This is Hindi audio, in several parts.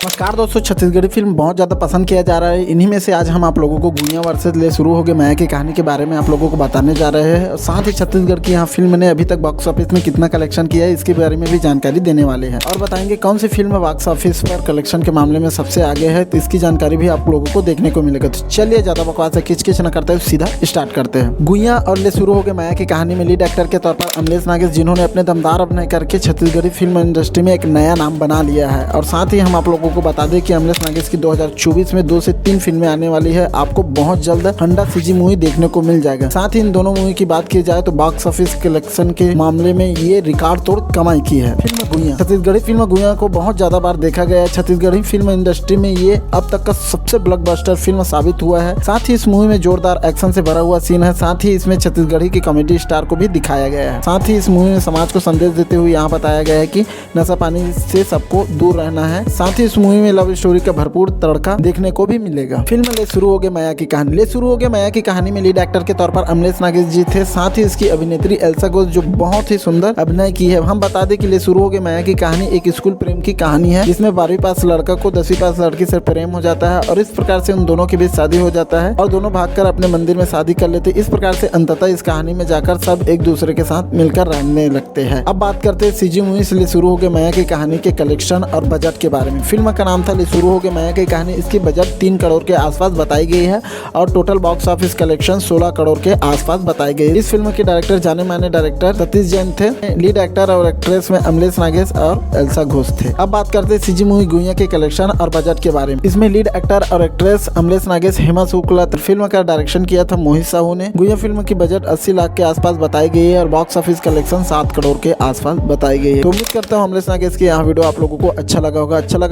नमस्कार दोस्तों, छत्तीसगढ़ी फिल्म बहुत ज़्यादा पसंद किया जा रहा है। इन्हीं में से आज हम आप लोगों को गुइयाँ वर्सेस ले शुरू हो गए माया की कहानी के बारे में आप लोगों को बताने जा रहे हैं। और साथ ही छत्तीसगढ़ की यहाँ फिल्म ने अभी तक बॉक्स ऑफिस में कितना कलेक्शन किया है इसके बारे में भी जानकारी देने वाले हैं और बताएंगे कौन सी फिल्म बॉक्स ऑफिस पर कलेक्शन के मामले में सबसे आगे है, तो इसकी जानकारी भी आप लोगों को देखने को मिलेगा। तो चलिए ज़्यादा बकवास से किच न करते हुए सीधा स्टार्ट करते हैं। गुइयाँ और ले शुरू हो गए माया की कहानी में लीड एक्टर के तौर पर अमलेश नागेश, जिन्होंने अपने दमदार अभिनय करके छत्तीसगढ़ी फिल्म इंडस्ट्री में एक नया नाम बना लिया है। और साथ ही हम आप लोगों को बता दें कि अमलेश नागेश की 2024 में 2 से 3 फिल्में आने वाली है। आपको बहुत जल्द हंडा सीजी मूवी देखने को मिल जाएगा। साथ ही इन दोनों मूवी की बात की जाए तो बॉक्स ऑफिस कलेक्शन के मामले में ये रिकॉर्ड तोड़ कमाई की है। फिल्म गुइयाँ, छत्तीसगढ़ी फिल्म गुइयाँ को बहुत ज्यादा बार देखा गया है। छत्तीसगढ़ी फिल्म इंडस्ट्री में ये अब तक का सबसे ब्लॉकबस्टर फिल्म साबित हुआ है। साथ ही इस मूवी में जोरदार एक्शन से भरा हुआ सीन है। साथ ही इसमें छत्तीसगढ़ी की कॉमेडी स्टार को भी दिखाया गया है। साथ ही इस मूवी में समाज को संदेश देते हुए यहाँ बताया गया है कि नशा पानी से सबको दूर रहना है। साथ ही इस मूवी में लव स्टोरी का भरपूर तड़का देखने को भी मिलेगा। फिल्म ले शुरू हो गए माया की कहानी। ले शुरू हो गए माया की कहानी में लीड एक्टर के तौर पर अमलेश नागेश जी थे। साथ ही इसकी अभिनेत्री एल्सा घोष, जो बहुत ही सुंदर अभिनय की है। हम बता दें कि ले शुरू हो गए माया की कहानी एक स्कूल प्रेम की कहानी है, जिसमें 12वीं पास लड़का को 10वीं पास लड़की से प्रेम हो जाता है और इस प्रकार से उन दोनों के बीच शादी हो जाता है और दोनों भागकर अपने मंदिर में शादी कर लेते हैं। इस प्रकार से अंततः इस कहानी में जाकर सब एक दूसरे के साथ मिलकर रहने लगते हैं। अब बात करते हैं सीजी मूवी से ले शुरू हो गए माया की कहानी के कलेक्शन और बजट के बारे में। फिल्म का नाम था ले शुरू हो गए माया की कहानी। इसकी बजट 3 करोड़ के आसपास बताई गई है और total box office collection 16 crore के आसपास बताई गई है। इस फिल्म के डायरेक्टर जाने माने डायरेक्टर सतीश जैन थे। लीड एक्टर और एक्ट्रेस में अमलेश नागेश और एल्सा घोष थे। अब बात करते हैं सीजी मूवी गुइयाँ के कलेक्शन और बजट के बारे में। इसमें लीड एक्टर और एक्ट्रेस अमलेश नागेश, हेमा शुक्ला। फिल्म का डायरेक्शन किया था मोहित साहू ने। गुइयाँ फिल्म की बजट 80 लाख के आसपास बताई गई है और बॉक्स ऑफिस कलेक्शन 7 करोड़ के आसपास बताई गई है। तो उम्मीद करता हूँ अमलेश नागेश की यहाँ वीडियो आप लोगों को अच्छा लगा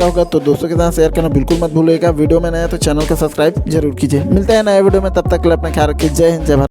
होगा तो दोस्तों के साथ शेयर करना बिल्कुल मत भूलिएगा। वीडियो में नया तो चैनल को सब्सक्राइब जरूर कीजिए। मिलते हैं नए वीडियो में, तब तक के लिए अपना ख्याल रखिए। जय हिंद, जय भारत।